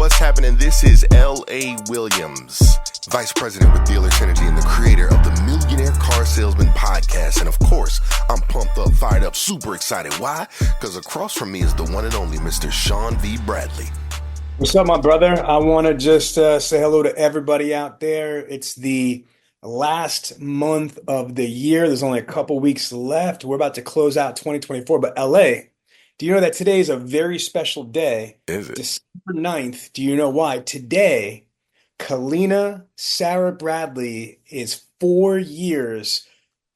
what's happening? This is L.A. Williams, Vice President with Dealer Synergy and the creator of the Millionaire Car Salesman Podcast. And of course, I'm pumped up, fired up, super excited. Why? Because across from me is the one and only Mr. Sean V. Bradley. What's up, my brother? I want to just say hello to everybody out there. It's the last month of the year. There's only a couple weeks left. We're about to close out 2024. But LA, do you know that today is a very special day? Is it? December 9th. Do you know why? Today, Kalina Sarah Bradley is 4 years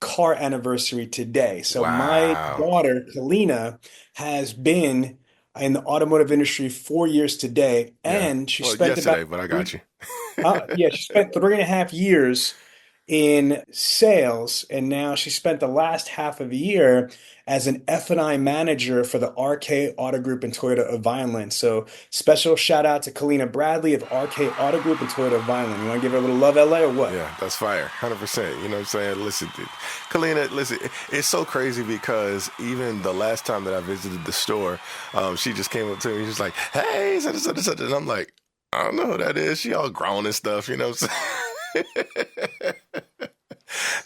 car anniversary today. So my daughter, Kalina, has been in the automotive industry 4 years today, and she spent yesterday, about but I got you. she spent 3.5 years in sales, and now she spent the last half of a year as an F&I manager for the RK Auto Group and Toyota of Vineland. So special shout out to Kalina Bradley of RK Auto Group and Toyota of Vineland. You want to give her a little love, LA, or what? Yeah, that's fire. 100%. You know what I'm saying? Listen, Kalina, listen, it's so crazy because even the last time that I visited the store, she just came up to me. She's like, hey, such and such and such. And I'm like, I don't know who that is. She all grown and stuff, you know what I'm saying?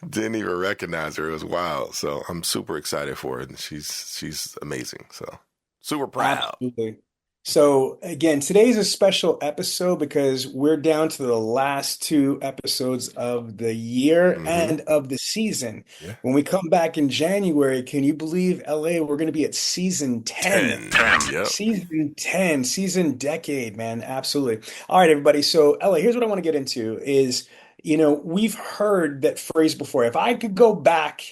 Didn't even recognize her. It was wild. So I'm super excited for her. And she's amazing. So super proud. Absolutely. So again, today's a special episode because we're down to the last 2 episodes of the year and of the season. Yeah. When we come back in January, can you believe, LA, we're going to be at season 10. Yep. Season 10, season decade, man. Absolutely. All right, everybody. So LA, here's what I want to get into is, we've heard that phrase before. If I could go back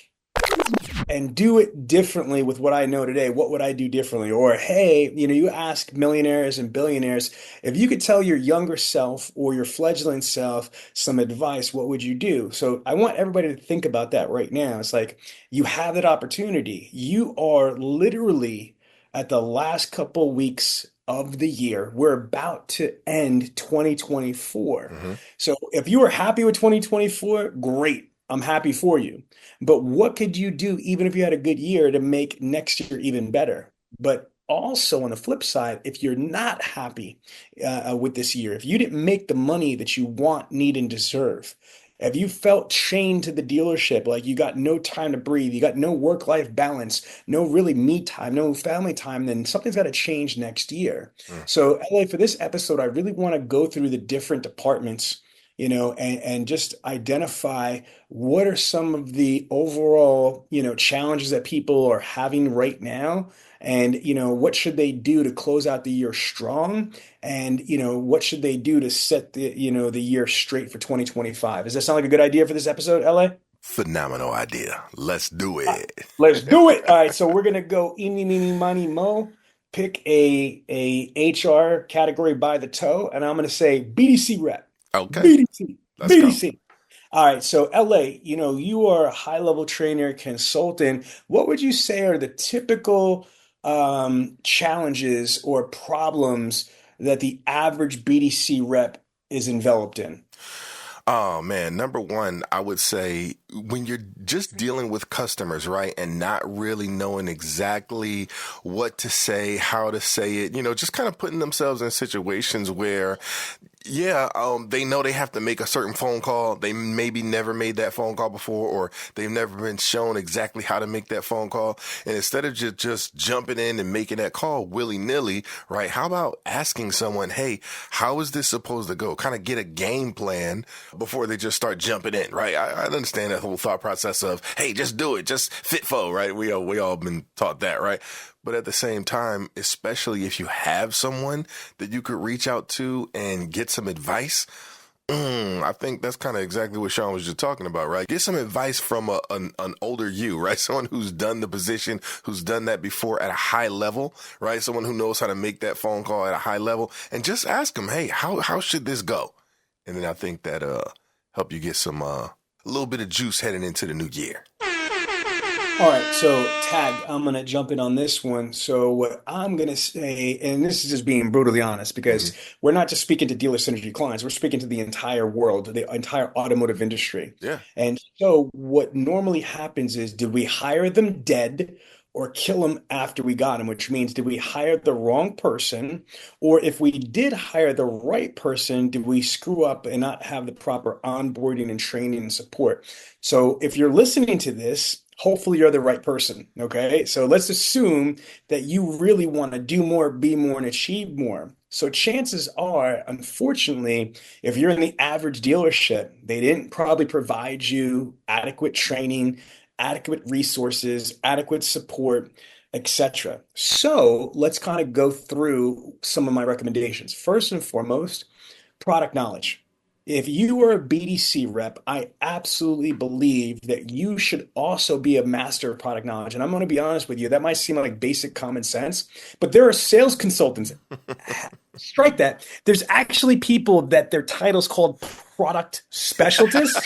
and do it differently with what I know today, what would I do differently? Or, hey, you ask millionaires and billionaires, if you could tell your younger self or your fledgling self some advice, what would you do? So I want everybody to think about that right now. It's like you have that opportunity. You are literally at the last couple weeks of the year. We're about to end 2024. So if you were happy with 2024, great. I'm happy for you. But what could you do, even if you had a good year, to make next year even better? But also on the flip side, if you're not happy with this year, if you didn't make the money that you want, need, and deserve, if you felt chained to the dealership, like you got no time to breathe, you got no work-life balance, no really me time, no family time, then something's got to change next year. So LA, for this episode, I really want to go through the different departments, and just identify what are some of the overall, challenges that people are having right now. And, what should they do to close out the year strong? And, what should they do to set the year straight for 2025? Does that sound like a good idea for this episode, LA? Phenomenal idea. Let's do it. Let's do it. All right. So we're going to go eeny, meeny, miny, mo, pick a HR category by the toe. And I'm going to say BDC rep. Okay. BDC. Let's BDC. Go. All right. So LA, you are a high-level trainer, consultant. What would you say are the typical challenges or problems that the average BDC rep is enveloped in? Oh man, number one, I would say when you're just dealing with customers, right, and not really knowing exactly what to say, how to say it, just kind of putting themselves in situations where, they know they have to make a certain phone call. They maybe never made that phone call before, or they've never been shown exactly how to make that phone call. And instead of just jumping in and making that call willy-nilly, right, how about asking someone, hey, how is this supposed to go? Kind of get a game plan before they just start jumping in, right? I understand that whole thought process of, hey, just do it, just fit for, right? We all been taught that, right? But at the same time, especially if you have someone that you could reach out to and get some advice, I think that's kind of exactly what Sean was just talking about, right? Get some advice from an older you, right? Someone who's done the position, who's done that before at a high level, right? Someone who knows how to make that phone call at a high level, and just ask them, hey, how should this go? And then I think that help you get some a little bit of juice heading into the new year. All right, so Tag, I'm going to jump in on this one. So what I'm going to say, and this is just being brutally honest, because we're not just speaking to Dealer Synergy clients, we're speaking to the entire world, the entire automotive industry. Yeah. And so what normally happens is, did we hire them dead, or kill them after we got them, which means did we hire the wrong person? Or if we did hire the right person, did we screw up and not have the proper onboarding and training and support? So if you're listening to this, hopefully you're the right person. Okay. So let's assume that you really want to do more, be more, and achieve more. So chances are, unfortunately, if you're in the average dealership, they didn't probably provide you adequate training, adequate resources, adequate support, etc. So let's kind of go through some of my recommendations. First and foremost, product knowledge. If you are a BDC rep, I absolutely believe that you should also be a master of product knowledge. And I'm going to be honest with you, that might seem like basic common sense, but there are sales consultants. Strike that. There's actually people that their title's called product specialists,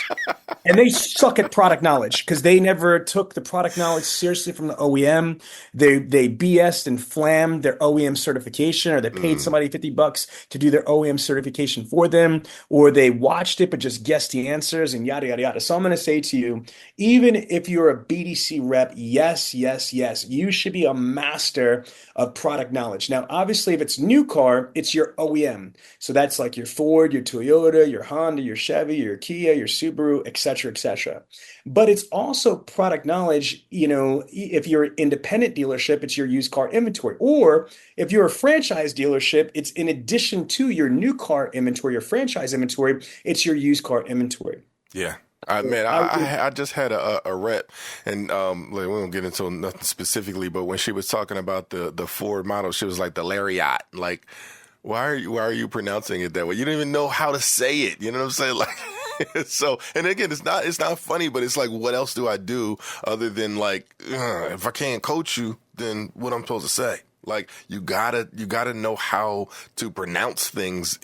and they suck at product knowledge because they never took the product knowledge seriously from the OEM. They BS'd and flammed their OEM certification, or they paid somebody $50 to do their OEM certification for them, or they watched it but just guessed the answers and yada yada yada. So I'm going to say to you, even if you're a BDC rep, yes, yes, yes, you should be a master of product knowledge. Now, obviously, if it's new car, it's your OEM. So that's like your Ford, your Toyota, your Honda, your Chevy, your Kia, your Subaru, et cetera, et cetera. But it's also product knowledge. If you're an independent dealership, it's your used car inventory. Or if you're a franchise dealership, it's in addition to your new car inventory, your franchise inventory, it's your used car inventory. Yeah. Man, I just had a rep, and like, we won't get into nothing specifically, but when she was talking about the Ford model, she was like the Lariat. Like, why are you pronouncing it that way? You don't even know how to say it. You know what I'm saying? Like, so, and again, it's not funny, but it's like, what else do I do other than like, if I can't coach you, then what I'm supposed to say? Like, you gotta know how to pronounce things.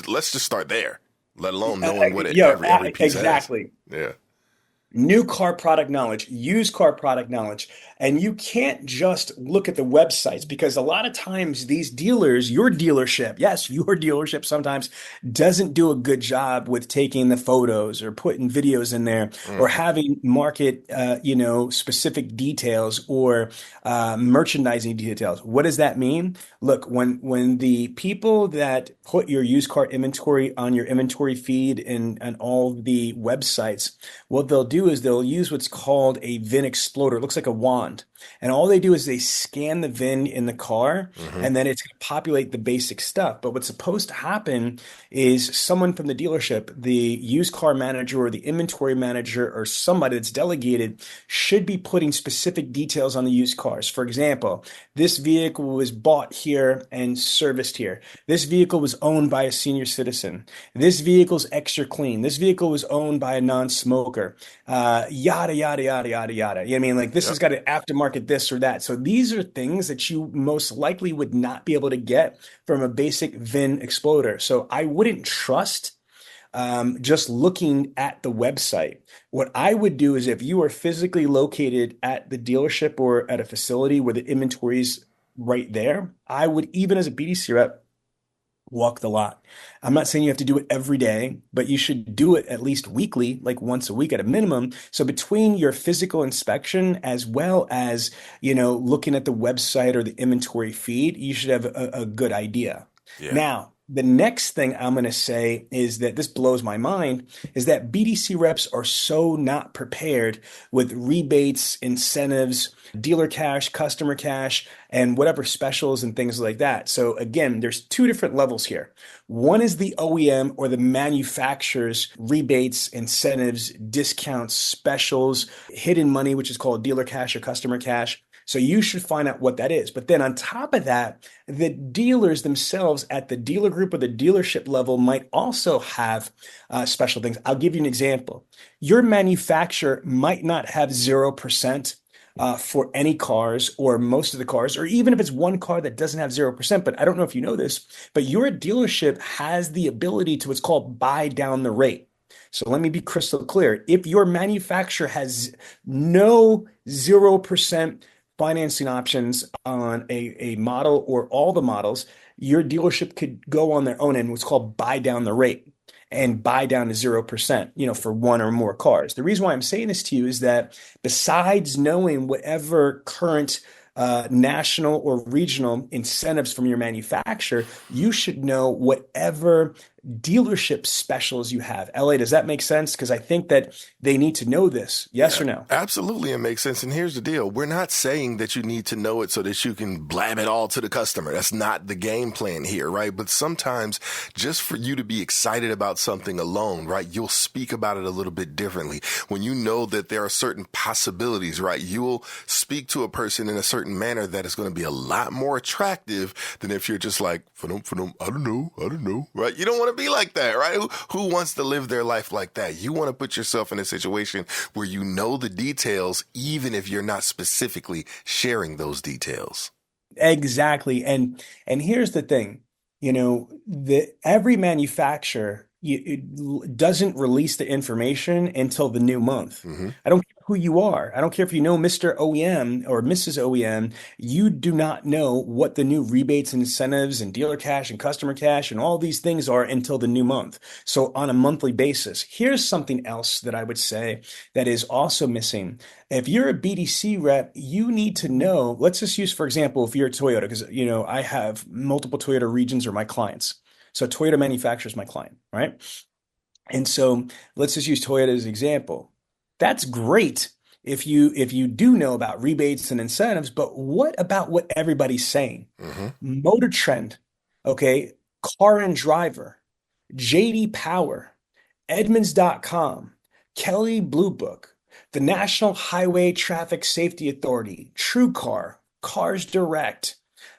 Let's just start there. Let alone knowing what every piece exactly. has. Yeah. New car product knowledge, used car product knowledge. And you can't just look at the websites, because a lot of times these dealers, your dealership, yes, your dealership sometimes doesn't do a good job with taking the photos or putting videos in there or having market, specific details or merchandising details. What does that mean? Look, when the people that put your used car inventory on your inventory feed and all the websites, what they'll do is they'll use what's called a VIN exploder. It looks like a wand. And all they do is they scan the VIN in the car, and then it's going to populate the basic stuff. But what's supposed to happen is someone from the dealership, the used car manager or the inventory manager or somebody that's delegated, should be putting specific details on the used cars. For example, this vehicle was bought here and serviced here. This vehicle was owned by a senior citizen. This vehicle's extra clean. This vehicle was owned by a non-smoker. Yada, yada, yada, yada, yada. You know what I mean? Like, this has got an aftermarket this or that. So these are things that you most likely would not be able to get from a basic VIN exploder. So I wouldn't trust just looking at the website. What I would do is, if you are physically located at the dealership or at a facility where the inventory is right there, I would, even as a BDC rep, walk the lot. I'm not saying you have to do it every day, but you should do it at least weekly, like once a week at a minimum. So between your physical inspection as well as, looking at the website or the inventory feed, you should have a good idea. Yeah. Now, the next thing I'm going to say is that this blows my mind, is that BDC reps are so not prepared with rebates, incentives, dealer cash, customer cash, and whatever specials and things like that. So again, there's two different levels here. One is the OEM or the manufacturer's rebates, incentives, discounts, specials, hidden money, which is called dealer cash or customer cash. So you should find out what that is. But then on top of that, the dealers themselves at the dealer group or the dealership level might also have special things. I'll give you an example. Your manufacturer might not have 0% for any cars or most of the cars, or even if it's one car that doesn't have 0%. But I don't know if you know this, but your dealership has the ability to what's called buy down the rate. So let me be crystal clear. If your manufacturer has no 0% financing options on a model or all the models, your dealership could go on their own and what's called buy down the rate. and buy down to 0%, for one or more cars. The reason why I'm saying this to you is that besides knowing whatever current national or regional incentives from your manufacturer, you should know whatever dealership specials you have. LA, does that make sense? Because I think that they need to know this. Yes Yeah, or no? absolutely. It makes sense. And here's the deal. We're not saying that you need to know it so that you can blab it all to the customer. That's not the game plan here, right? But sometimes just for you to be excited about something alone, right? You'll speak about it a little bit differently. When you know that there are certain possibilities, right? You'll speak to a person in a certain manner that is going to be a lot more attractive than if you're just like, for them, I don't know, right? You don't want to be like that, right? Who wants to live their life like that? You want to put yourself in a situation where you know the details, even if you're not specifically sharing those details. Exactly. And here's the thing, every manufacturer it doesn't release the information until the new month. Mm-hmm. I don't care who you are. I don't care if you know Mr. OEM or Mrs. OEM. You do not know what the new rebates and incentives and dealer cash and customer cash and all these things are until the new month. So on a monthly basis, here's something else that I would say that is also missing. If you're a BDC rep, you need to know, let's just use, for example, if you're a Toyota, because, I have multiple Toyota regions are my clients. So Toyota manufacturer is my client, right? And so let's just use Toyota as an example. That's great if you do know about rebates and incentives, but what about what everybody's saying? Mm-hmm. Motor Trend, okay, Car and Driver, JD Power, Edmunds.com, Kelly Blue Book, the National Highway Traffic Safety Authority, TrueCar, Cars Direct,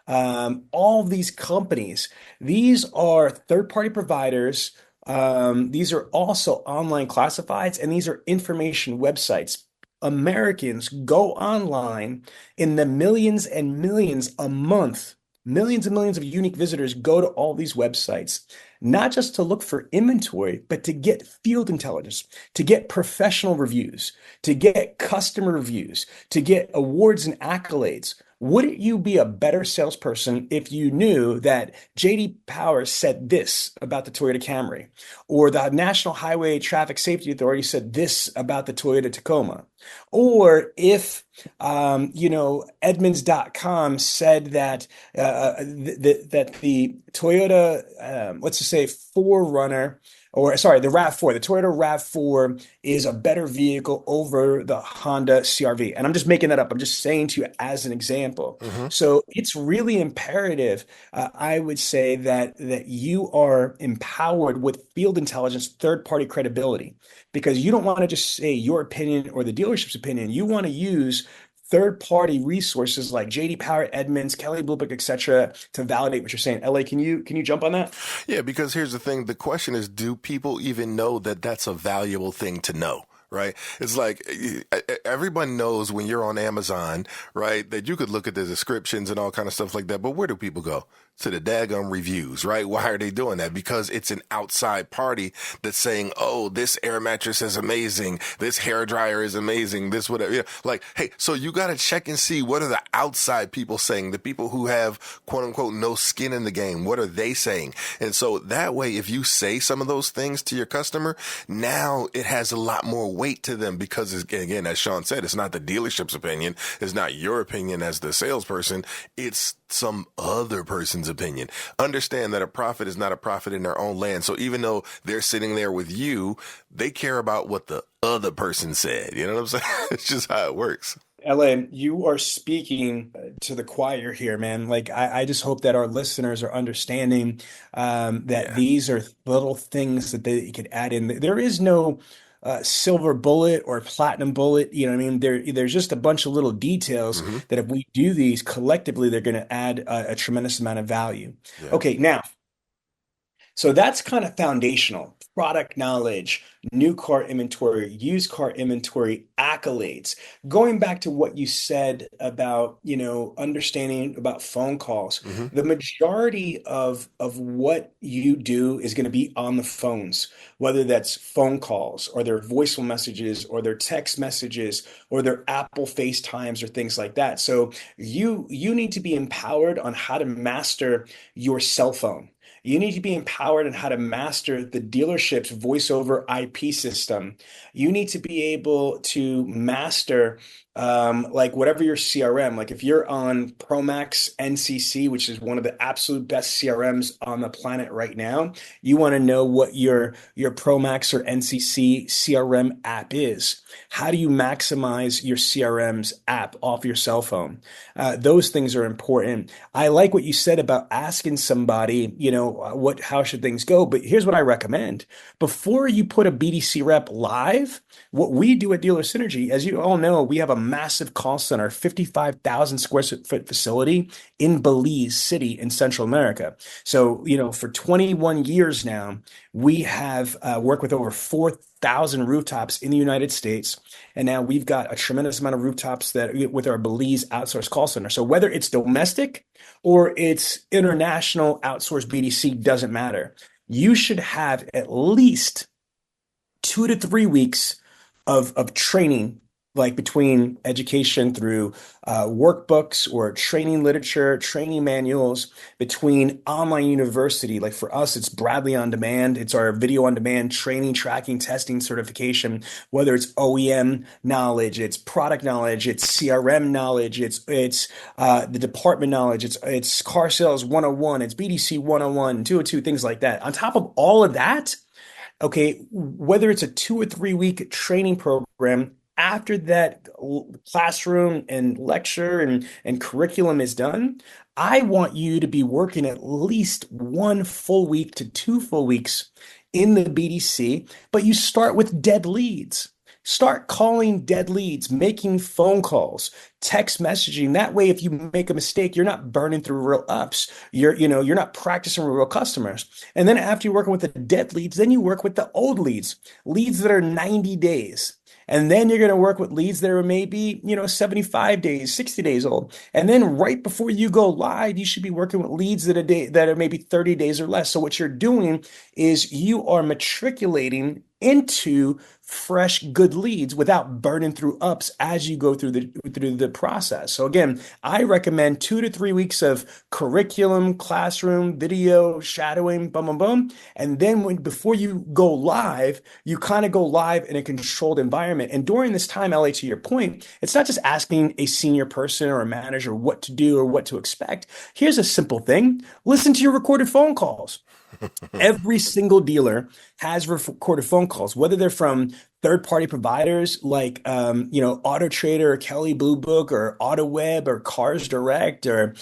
all these companies. These are third-party providers. These are also online classifieds, and these are information websites. Americans go online in the millions and millions a month. Millions and millions of unique visitors go to all these websites, not just to look for inventory, but to get field intelligence, to get professional reviews, to get customer reviews, to get awards and accolades. Wouldn't you be a better salesperson if you knew that JD Power said this about the Toyota Camry, or the National Highway Traffic Safety Authority said this about the Toyota Tacoma, or if Edmunds.com said that that the Toyota, let's just say 4Runner, or sorry, the RAV4, the Toyota RAV4 is a better vehicle over the Honda CR-V. And I'm just making that up. I'm just saying to you as an example. Mm-hmm. So it's really imperative, I would say, that you are empowered with field intelligence, third-party credibility, because you don't want to just say your opinion or the dealership's opinion. You want to use third-party resources like JD Power, Edmunds, Kelly Blue Book, etc., to validate what you're saying. LA, can you jump on that? Yeah, because here's the thing. The question is, do people even know that that's a valuable thing to know? Right. It's like everyone knows when you're on Amazon, right, that you could look at the descriptions and all kind of stuff like that. But where do people go? To the daggum reviews, right? Why are they doing that? Because it's an outside party that's saying, oh, this air mattress is amazing. This hair dryer is amazing. This, whatever. Yeah. Like, hey, so you got to check and see, what are the outside people saying? The people who have, quote unquote, no skin in the game. What are they saying? And so that way, if you say some of those things to your customer, now it has a lot more weight to them, because again, as Sean said, it's not the dealership's opinion. It's not your opinion as the salesperson. It's some other person's opinion. Understand that a prophet is not a prophet in their own land. So even though they're sitting there with you, they care about what the other person said. You know what I'm saying? It's just how it works. Ellen, you are speaking to the choir here, man. Like, I just hope that our listeners are understanding that Yeah. these are little things that they could add in. There is no silver bullet or platinum bullet. You know what I mean? There's just a bunch of little details Mm-hmm. that if we do these collectively, they're going to add a tremendous amount of value. Yeah. Okay, now, so that's kind of foundational. Product knowledge, new car inventory, used car inventory, accolades. Going back to what you said about, understanding about phone calls, Mm-hmm. the majority of what you do is going to be on the phones, whether that's phone calls or their voicemail messages or their text messages or their Apple FaceTimes or things like that. So you need to be empowered on how to master your cell phone. You need to be empowered on how to master the dealership's voice over IP system. You need to be able to master like whatever your CRM, like if you're on Promax NCC, which is one of the absolute best CRMs on the planet right now, you want to know what your Promax or NCC CRM app is. How do you maximize your CRM's app off your cell phone? Those things are important. I like what you said about asking somebody, how should things go? But here's what I recommend. Before you put a BDC rep live, what we do at Dealer Synergy, as you all know, we have a massive call center, 55,000 square foot facility in Belize City in Central America. So, for 21 years now, we have worked with over 4,000 rooftops in the United States. And now we've got a tremendous amount of rooftops that with our Belize outsourced call center. So whether it's domestic or it's international outsourced BDC, doesn't matter. You should have at least 2 to 3 weeks of training, like between education through workbooks or training literature, training manuals, between online university. Like for us, it's Bradley On Demand. It's our video on demand training, tracking, testing certification, whether it's OEM knowledge, it's product knowledge, it's CRM knowledge, it's the department knowledge, it's car sales 101, it's BDC 101, 202, things like that. On top of all of that, okay, whether it's a 2 or 3 week training program, after that classroom and lecture and curriculum is done, I want you to be working at least 1 full week to 2 full weeks in the BDC, but you start with dead leads. Start calling dead leads, making phone calls, text messaging. That way, if you make a mistake, you're not burning through real ups. You're not practicing with real customers. And then after you're working with the dead leads, then you work with the old leads that are 90 days. And then you're going to work with leads that are maybe, 75 days, 60 days old. And then right before you go live, you should be working with leads that are maybe 30 days or less. So what you're doing is you are matriculating into fresh, good leads without burning through ups as you go through the process. So again, I recommend 2 to 3 weeks of curriculum, classroom, video, shadowing, boom, boom, boom. And then before you go live, you kind of go live in a controlled environment. And during this time, LA, to your point, it's not just asking a senior person or a manager what to do or what to expect. Here's a simple thing. Listen to your recorded phone calls. Every single dealer has recorded phone calls, whether they're from third-party providers like Auto Trader or Kelly Blue Book or AutoWeb or Cars Direct or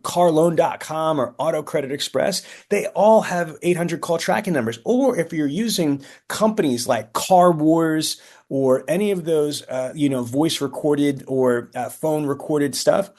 carloan.com or Auto Credit Express. They all have 800 call tracking numbers. Or if you're using companies like Car Wars or any of those voice recorded or phone recorded stuff.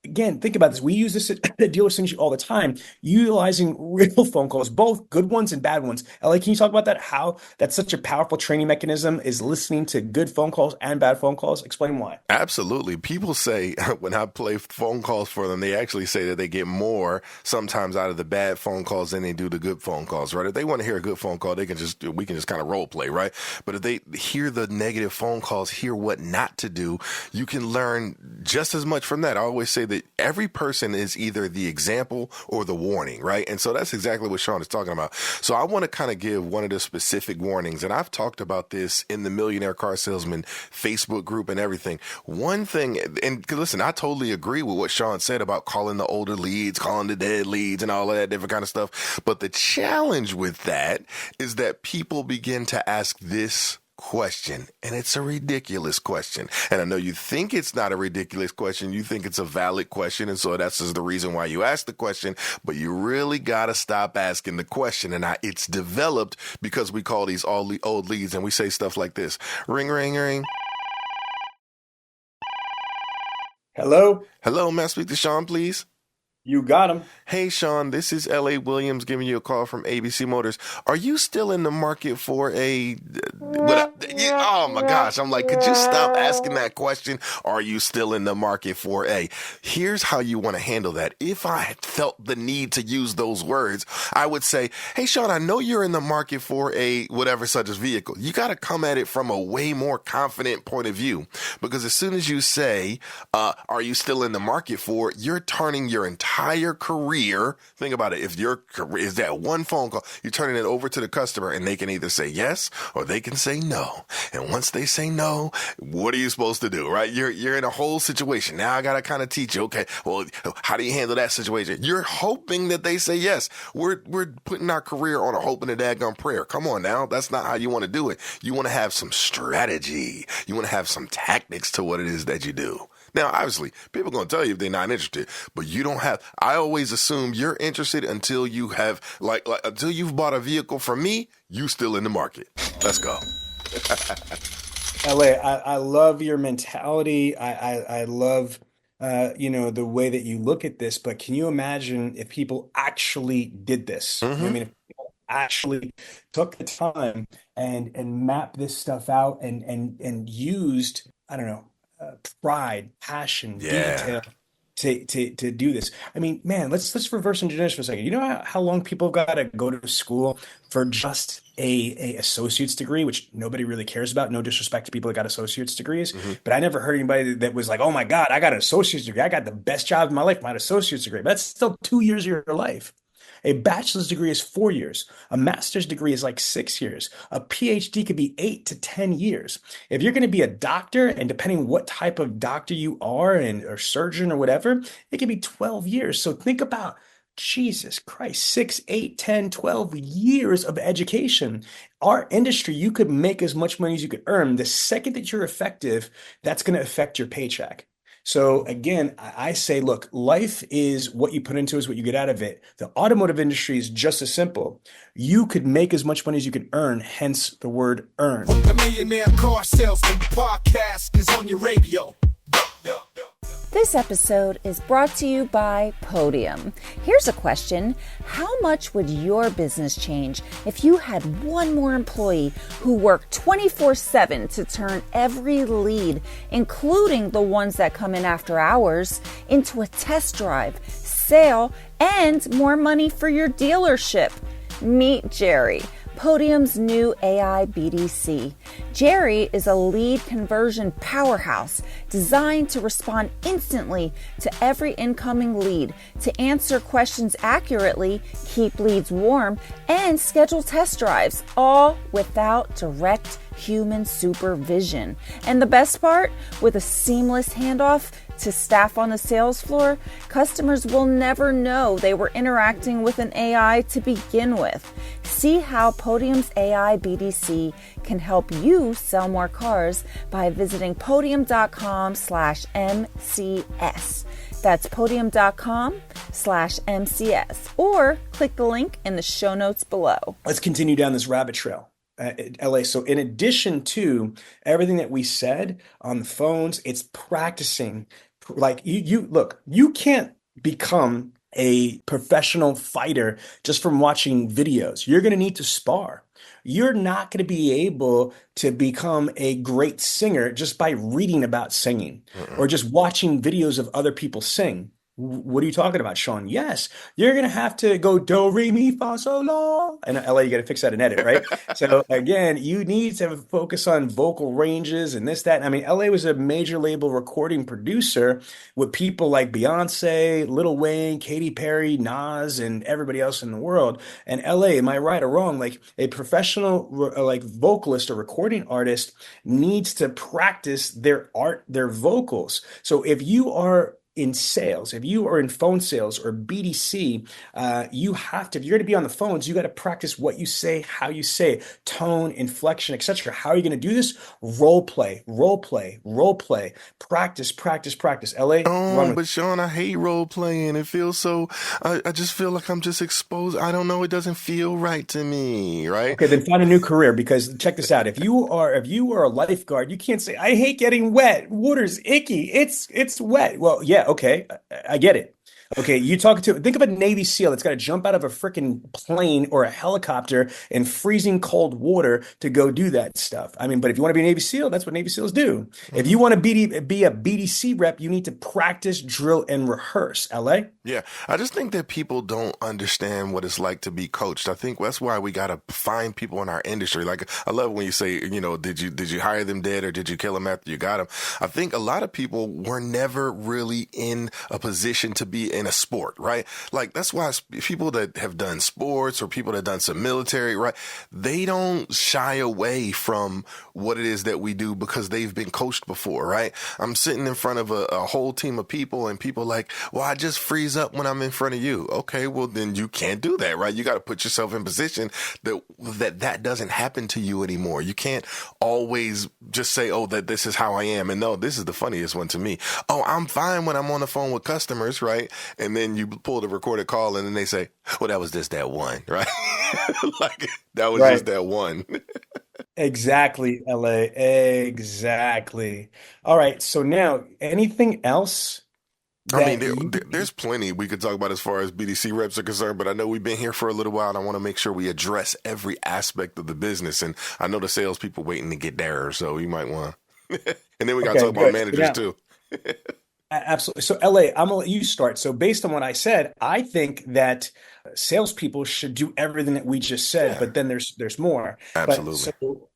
Again, think about this. We use this at Dealer Synergy all the time, utilizing real phone calls, both good ones and bad ones. LA, can you talk about that? How that's such a powerful training mechanism is listening to good phone calls and bad phone calls? Explain why. Absolutely. People say when I play phone calls for them, they actually say that they get more sometimes out of the bad phone calls than they do the good phone calls, right? If they want to hear a good phone call, we can just kind of role play, right? But if they hear the negative phone calls, hear what not to do, you can learn just as much from that. I always say that every person is either the example or the warning, right? And so that's exactly what Sean is talking about. So I want to kind of give one of the specific warnings, and I've talked about this in the Millionaire Car Salesman Facebook group and everything. One thing, and listen, I totally agree with what Sean said about calling the older leads, calling the dead leads, and all of that different kind of stuff. But the challenge with that is that people begin to ask this question, and it's a ridiculous question. And I know you think it's not a ridiculous question. You think it's a valid question. And so that's just the reason why you ask the question, but you really got to stop asking the question. And it's developed because we call these all old leads and we say stuff like this. Ring, ring, ring. Hello? Hello, may I speak to Sean, please? You got him. Hey, Sean, this is L.A. Williams giving you a call from ABC Motors. Are you still in the market for oh my gosh. I'm like, could you stop asking that question? Are you still in the market for here's how you want to handle that. If I had felt the need to use those words, I would say, hey, Sean, I know you're in the market for a whatever such as vehicle. You got to come at it from a way more confident point of view, because as soon as you say, are you still in the market for, you're turning your entire entire career. Think about it. If your career is that one phone call, you're turning it over to the customer and they can either say yes or they can say no. And once they say no, what are you supposed to do, right? You're in a whole situation. Now I got to kind of teach you, okay, well, how do you handle that situation? You're hoping that they say yes. We're putting our career on a hope and a daggone prayer. Come on now. That's not how you want to do it. You want to have some strategy. You want to have some tactics to what it is that you do. Now, obviously, people are going to tell you if they're not interested, but you don't have, I always assume you're interested until you have, until you've bought a vehicle from me, you still in the market. Let's go. LA, I love your mentality. I love, the way that you look at this, but can you imagine if people actually did this? You know what I Mm-hmm. mean? If people actually took the time and mapped this stuff out and used, I don't know, pride, passion, Yeah. detail to do this. I mean, man, let's reverse engineer this for a second. You know how long people have got to go to school for just a associate's degree, which nobody really cares about. No disrespect to people that got associate's degrees, Mm-hmm. but I never heard anybody that was like, "Oh my God, I got an associate's degree. I got the best job of my life. My associate's degree." But that's still 2 years of your life. A bachelor's degree is 4 years. A master's degree is like 6 years. A PhD could be 8 to 10 years. If you're going to be a doctor, and depending what type of doctor you are, and or surgeon or whatever, it could be 12 years. So think about Jesus Christ, 6, 8, 10, 12 years of education. Our industry, you could make as much money as you could earn. The second that you're effective, that's going to affect your paycheck. So again, I say, look, life is what you put into is what you get out of it. The automotive industry is just as simple. You could make as much money as you can earn, hence the word earn. The Millionaire Car Salesman Podcast is on your radio. This episode is brought to you by Podium. Here's a question. How much would your business change if you had one more employee who worked 24/7 to turn every lead, including the ones that come in after hours, into a test drive, sale, and more money for your dealership? Meet Jerry, Podium's new AI BDC. Jerry is a lead conversion powerhouse designed to respond instantly to every incoming lead, to answer questions accurately, keep leads warm, and schedule test drives, all without direct human supervision. And the best part, with a seamless handoff to staff on the sales floor, customers will never know they were interacting with an AI to begin with. See how Podium's AI BDC can help you sell more cars by visiting podium.com/MCS. That's podium.com/MCS, or click the link in the show notes below. Let's continue down this rabbit trail. LA. So in addition to everything that we said on the phones, it's practicing. Like you look, you can't become a professional fighter just from watching videos. You're going to need to spar. You're not going to be able to become a great singer just by reading about singing or just watching videos of other people sing. What are you talking about, Sean? Yes, you're going to have to go do, re, mi, fa, sol, la. And LA, you got to fix that in edit, right? So again, you need to focus on vocal ranges and this, that. I mean, LA was a major label recording producer with people like Beyonce, Lil Wayne, Katy Perry, Nas, and everybody else in the world. And LA, am I right or wrong? Like a professional, like vocalist or recording artist needs to practice their art, their vocals. So if you are in sales, if you are in phone sales or BDC, you have to, if you're going to be on the phones, you got to practice what you say, how you say it, tone, inflection, etc. How are you going to do this? Role play, role play, role play, practice, practice, practice. LA, Oh, but Sean, I hate role playing. It feels so, I just feel like I'm just exposed. I don't know. It doesn't feel right to me, right? Okay, then find a new career, because check this out. If you are a lifeguard, you can't say, I hate getting wet. Water's icky. It's wet. Well, yeah, okay. I get it. Okay, think of a Navy SEAL that's got to jump out of a freaking plane or a helicopter in freezing cold water to go do that stuff. I mean, but if you want to be a Navy SEAL, that's what Navy SEALs do. If you want to be a BDC rep, you need to practice, drill, and rehearse. LA? Yeah, I just think that people don't understand what it's like to be coached. I think that's why we got to find people in our industry. Like, I love when you say, did you hire them dead or did you kill them after you got them? I think a lot of people were never really in a position to be in a sport, right? Like that's why people that have done sports or people that have done some military, right? They don't shy away from what it is that we do because they've been coached before, right? I'm sitting in front of a whole team of people and people like, well, I just freeze up when I'm in front of you. Okay, well then you can't do that, right? You got to put yourself in position that doesn't happen to you anymore. You can't always just say, oh, that this is how I am. And no, this is the funniest one to me. Oh, I'm fine when I'm on the phone with customers, right? And then you pull the recorded call and then they say, well, that was just that one, right? Like that was just Right. that one. Exactly, LA. Exactly. All right. So now, anything else I mean, that you there's plenty we could talk about as far as BDC reps are concerned, but I know we've been here for a little while and I want to make sure we address every aspect of the business. And I know the salespeople waiting to get there, so you might want to. And then we got to okay, talk about good. So managers now, too. absolutely. So LA, I'm gonna let you start. So based on what I said, I think that salespeople should do everything that we just said, Yeah, but then there's more. But absolutely. so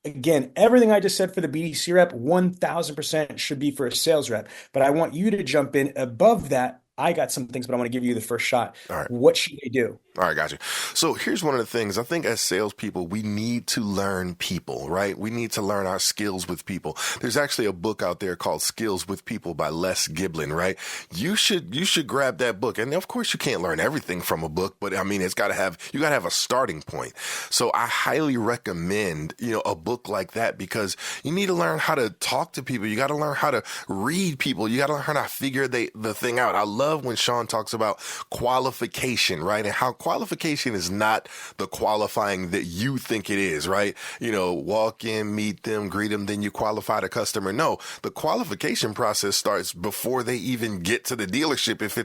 again, everything I just said for the BDC rep, 1000% should be for a sales rep. But I want you to jump in above that. I got some things, but I want to give you the first shot. All right. What should they do? All right, got you. So here's one of the things I think as salespeople, we need to learn people, right? We need to learn our skills with people. There's actually a book out there called Skills with People by Les Giblin, right? You should grab that book. And of course you can't learn everything from a book, but I mean, you gotta have a starting point. So I highly recommend, a book like that because you need to learn how to talk to people. You got to learn how to read people. You got to learn how to figure the thing out. I love when Sean talks about qualification, right? And how qualification is not the qualifying that you think it is, right? Walk in, meet them, greet them, then you qualify the customer. No, the qualification process starts before they even get to the dealership. If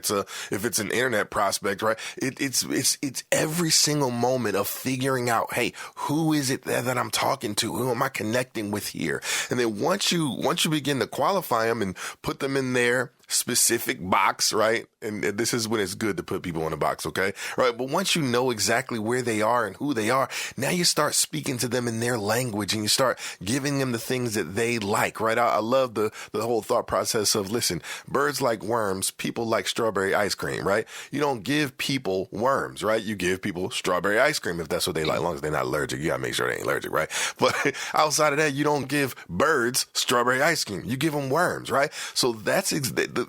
it's an internet prospect, right? It's every single moment of figuring out, hey, who is it that I'm talking to? Who am I connecting with here? And then once you begin to qualify them and put them in their specific box, right? And this is when it's good to put people in a box, okay? Right. But once you know exactly where they are and who they are, now you start speaking to them in their language and you start giving them the things that they like, right? I love the whole thought process of, listen, birds like worms, people like strawberry ice cream, right? You don't give people worms, right? You give people strawberry ice cream if that's what they like, as long as they're not allergic. You gotta make sure they ain't allergic, right? But outside of that, you don't give birds strawberry ice cream. You give them worms, right? So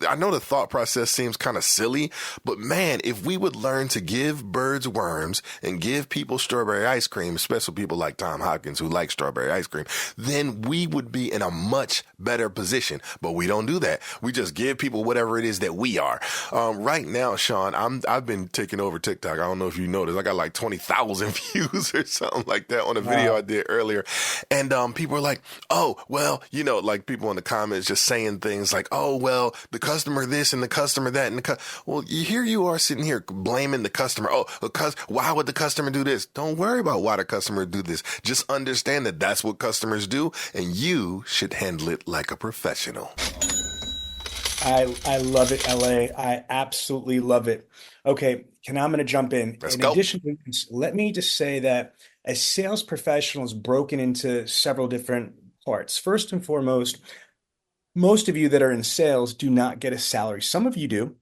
I know the thought process seems kind of silly, but man, if we would learn to give birds worms and give people strawberry ice cream, especially people like Tom Hopkins who like strawberry ice cream, then we would be in a much better position. But we don't do that. We just give people whatever it is that we are. Right now, Sean, I've been taking over TikTok. I don't know if you noticed. I got like 20,000 views or something like that on a video I did earlier. And people are like, oh, well, like people in the comments just saying things like, oh, well, the customer this and the customer that. And well, here you are sitting here blaming the customer. Oh, because why would the customer do this? Don't worry about why the customer do this. Just understand that that's what customers do, and you should handle it like a professional. I love it, LA. I absolutely love it. Okay, I'm going to jump in. Let's In go. addition to this, let me just say that a sales professional is broken into several different parts. First and foremost, most of you that are in sales do not get a salary. Some of you do,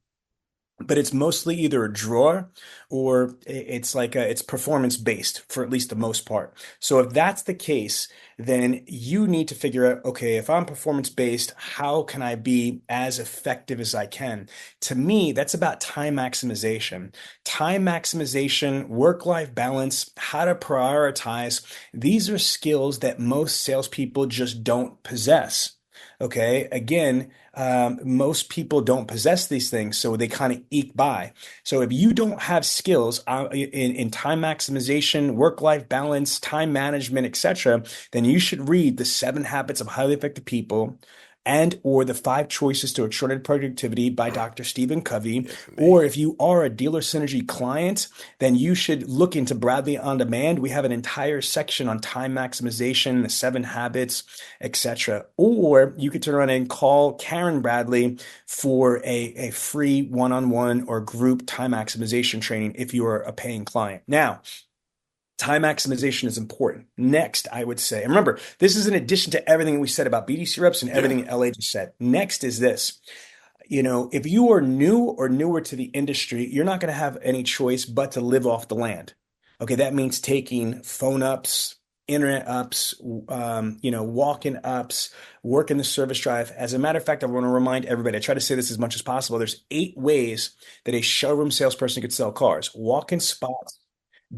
but it's mostly either a draw or it's performance based for at least the most part. So if that's the case, then you need to figure out, okay, if I'm performance based, how can I be as effective as I can? To me, that's about time maximization, work-life balance, how to prioritize. These are skills that most salespeople just don't possess. Okay. Again, most people don't possess these things, so they kind of eke by. So if you don't have skills in time maximization, work-life balance, time management, etc., then you should read The 7 Habits of Highly Effective People and or The 5 Choices to Extraordinary Productivity by Dr. Stephen Covey. Or if you are a Dealer Synergy client, then you should look into Bradley On Demand. We have an entire section on time maximization, the 7 habits, etc. Or you could turn around and call Karen Bradley for a free one-on-one or group time maximization training if you are a paying client. Now, time maximization is important. Next, I would say, and remember, this is in addition to everything we said about BDC reps and everything LA just said. Next is this. if you are new or newer to the industry, you're not going to have any choice but to live off the land. Okay, that means taking phone ups, internet ups, walk-in ups, work in the service drive. As a matter of fact, I want to remind everybody, I try to say this as much as possible. There's 8 ways that a showroom salesperson could sell cars: walk-in spots,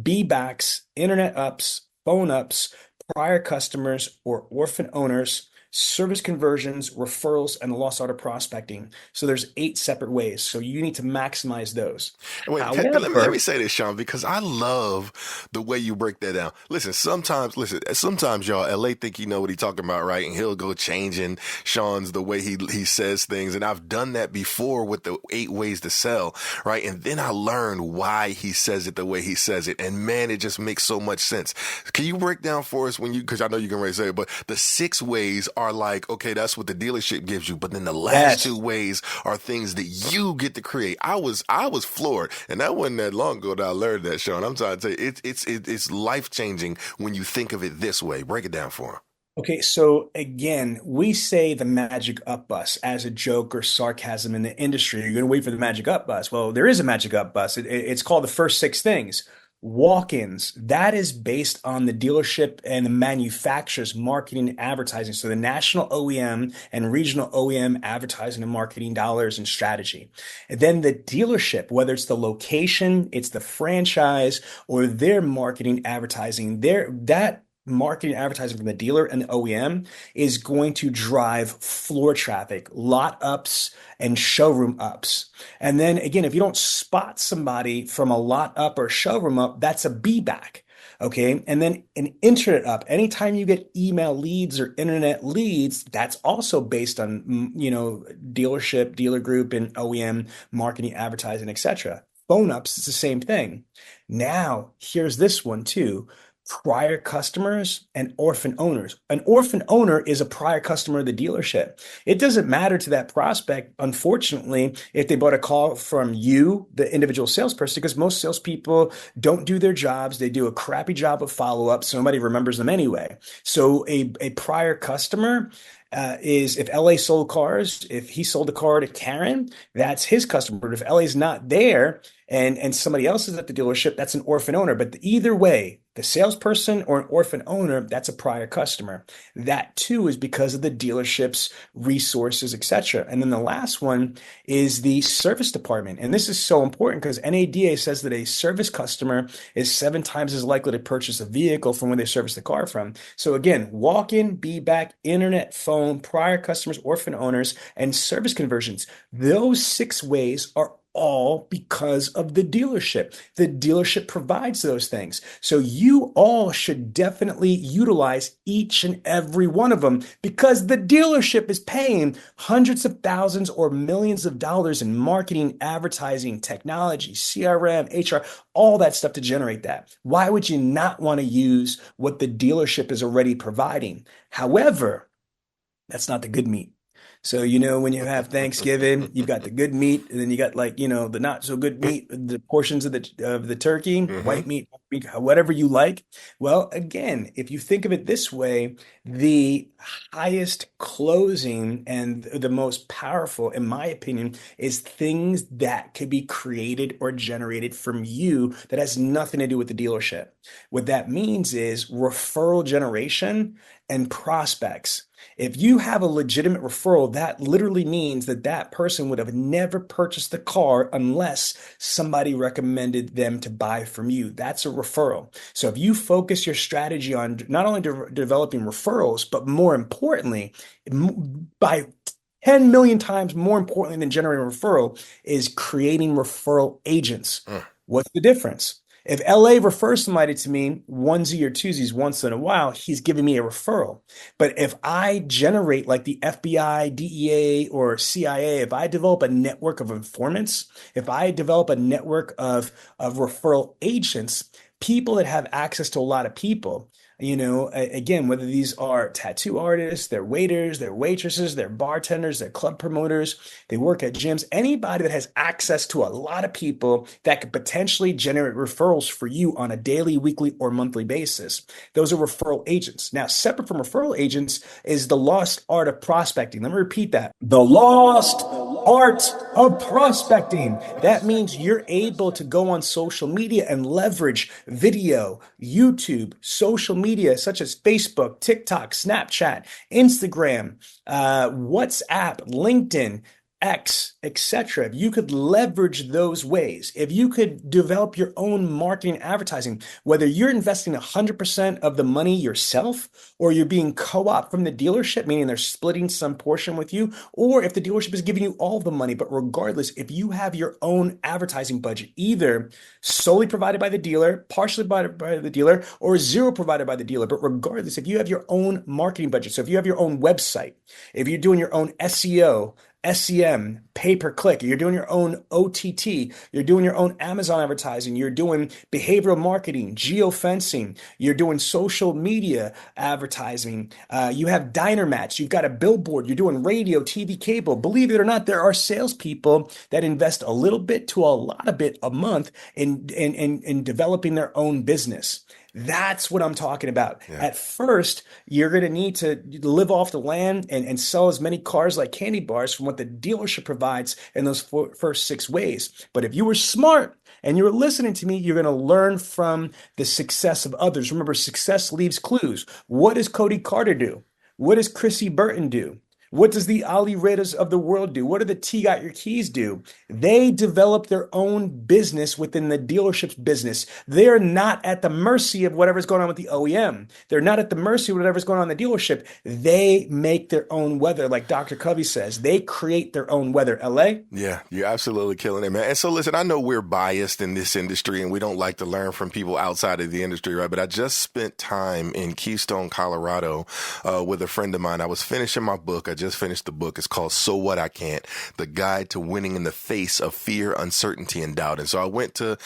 B-backs, internet ups, phone ups, prior customers or orphan owners, service conversions, referrals, and lost order prospecting. So there's 8 separate ways. So you need to maximize those. Wait, let me However, say this, Sean, because I love the way you break that down. Sometimes y'all, LA think you know what he's talking about, right? And he'll go changing Sean's the way he says things. And I've done that before with the 8 ways to sell, right? And then I learned why he says it the way he says it. And man, it just makes so much sense. Can you break down for us because I know you can already say it, but the 6 ways are like, okay, that's what the dealership gives you. But then the last yes. 2 ways are things that you get to create. I was floored, and that wasn't that long ago that I learned that, Sean. I'm trying to tell you, it's life changing when you think of it this way. Break it down for him. Okay, so again, we say the magic up bus as a joke or sarcasm in the industry. You're going to wait for the magic up bus. Well, there is a magic up bus. It's called the first 6 things. Walk-ins, that is based on the dealership and the manufacturer's marketing and advertising. So the national OEM and regional OEM advertising and marketing dollars and strategy. And then the dealership, whether it's the location, it's the franchise, or their marketing advertising, that marketing advertising from the dealer and the OEM is going to drive floor traffic, lot ups, and showroom ups. And then again, if you don't spot somebody from a lot up or showroom up, that's a B back. Okay. And then an internet up. Anytime you get email leads or internet leads, that's also based on, dealership, dealer group, and OEM marketing, advertising, etc. Phone ups, it's the same thing. Now, here's this one too. Prior customers and orphan owners. An orphan owner is a prior customer of the dealership. It doesn't matter to that prospect, unfortunately, if they bought a call from you, the individual salesperson, because most salespeople don't do their jobs. They do a crappy job of follow-up, so nobody remembers them anyway. So a prior customer is if LA sold cars, if he sold a car to Karen, that's his customer. But if LA's not there and somebody else is at the dealership, that's an orphan owner. But either way, the salesperson or an orphan owner, that's a prior customer. That too is because of the dealership's resources, etc. And then the last one is the service department. And this is so important because NADA says that a service customer is 7 times as likely to purchase a vehicle from where they service the car from. So again, walk-in, be-back, internet, phone, prior customers, orphan owners, and service conversions. Those 6 ways are all because of the dealership. The dealership provides those things. So you all should definitely utilize each and every one of them because the dealership is paying hundreds of thousands or millions of dollars in marketing, advertising, technology, CRM, HR, all that stuff to generate that. Why would you not want to use what the dealership is already providing? However, that's not the good meat. So, when you have Thanksgiving, you've got the good meat, and then you got the not so good meat, the portions of the turkey, white meat, whatever you like. Well, again, if you think of it this way, the highest closing and the most powerful, in my opinion, is things that could be created or generated from you that has nothing to do with the dealership. What that means is referral generation and prospects. If you have a legitimate referral, that literally means that person would have never purchased the car unless somebody recommended them to buy from you. That's a referral. So if you focus your strategy on not only developing referrals, but more importantly, by 10 million times more importantly than generating a referral is creating referral agents. What's the difference? If LA refers somebody to me onesie or twosies once in a while, he's giving me a referral. But if I generate like the FBI, DEA, or CIA, if I develop a network of informants, if I develop a network of referral agents, people that have access to a lot of people, again, whether these are tattoo artists, they're waiters, they're waitresses, they're bartenders, they're club promoters, they work at gyms, anybody that has access to a lot of people that could potentially generate referrals for you on a daily, weekly, or monthly basis. Those are referral agents. Now, separate from referral agents is the lost art of prospecting. Let me repeat that. The lost art of prospecting. That means you're able to go on social media and leverage video, YouTube, social media such as Facebook, TikTok, Snapchat, Instagram, WhatsApp, LinkedIn, X, etc. If you could leverage those ways, if you could develop your own marketing advertising, whether you're investing 100% of the money yourself or you're being co-op from the dealership, meaning they're splitting some portion with you, or if the dealership is giving you all the money, but regardless, if you have your own advertising budget, either solely provided by the dealer, partially provided by the dealer, or zero provided by the dealer, but regardless, if you have your own marketing budget, so if you have your own website, if you're doing your own SEO, SEM, pay-per-click, you're doing your own OTT, you're doing your own Amazon advertising, you're doing behavioral marketing, geofencing, you're doing social media advertising, you have diner mats, you've got a billboard, you're doing radio, TV, cable. Believe it or not, there are salespeople that invest a little bit to a lot of bit a month in developing their own business. That's what I'm talking about. Yeah. At first, you're going to need to live off the land and sell as many cars like candy bars from what the dealership provides in those first 6 ways. But if you were smart and you were listening to me, you're going to learn from the success of others. Remember, success leaves clues. What does Cody Carter do? What does Chrissy Burton do? What does the Ali Redas of the world do? What do the T Got Your Keys do? They develop their own business within the dealership's business. They're not at the mercy of whatever's going on with the OEM. They're not at the mercy of whatever's going on in the dealership. They make their own weather. Like Dr. Covey says, they create their own weather. LA? Yeah, you're absolutely killing it, man. And so listen, I know we're biased in this industry and we don't like to learn from people outside of the industry, right? But I just spent time in Keystone, Colorado with a friend of mine. I was finishing my book. I just finished the book. It's called So What I Can't, The Guide to Winning in the Face of Fear, Uncertainty, and Doubt. And so I went to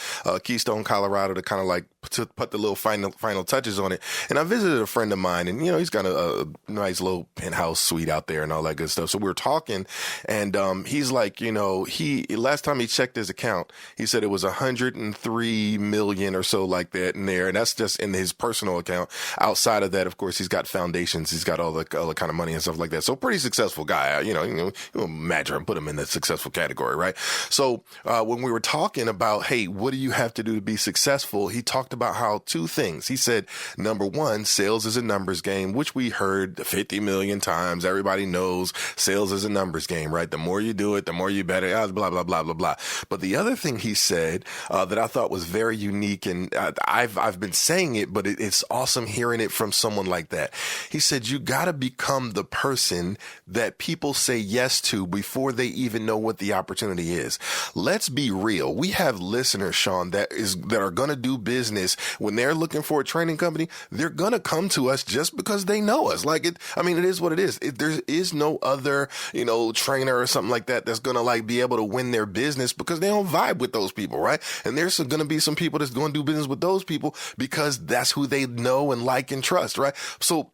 Keystone, Colorado to kind of like put the little final touches on it. And I visited a friend of mine and, you know, he's got a nice little penthouse suite out there and all that good stuff. So we were talking and he's like, you know, last time he checked his account, he said it was 103 million or so like that in there. And that's just in his personal account. Outside of that, of course, he's got foundations. He's got all the kind of money and stuff like that. So pretty successful guy, you imagine and put him in the successful category, right? So when we were talking about, hey, what do you have to do to be successful? He talked about how 2 things. He said, number 1, sales is a numbers game, which we heard 50 million times. Everybody knows sales is a numbers game, right? The more you do it, the more you better, blah, blah, blah, blah, blah. But the other thing he said that I thought was very unique, and I've been saying it, but it's awesome hearing it from someone like that. He said, you got to become the person that people say yes to before they even know what the opportunity is. Let's be real. We have listeners, Sean, that are going to do business when they're looking for a training company. They're going to come to us just because they know us. Like it is what it is. There is no other, trainer or something like that that's going to like be able to win their business because they don't vibe with those people, right? And there's going to be some people that's going to do business with those people because that's who they know and like and trust, right? So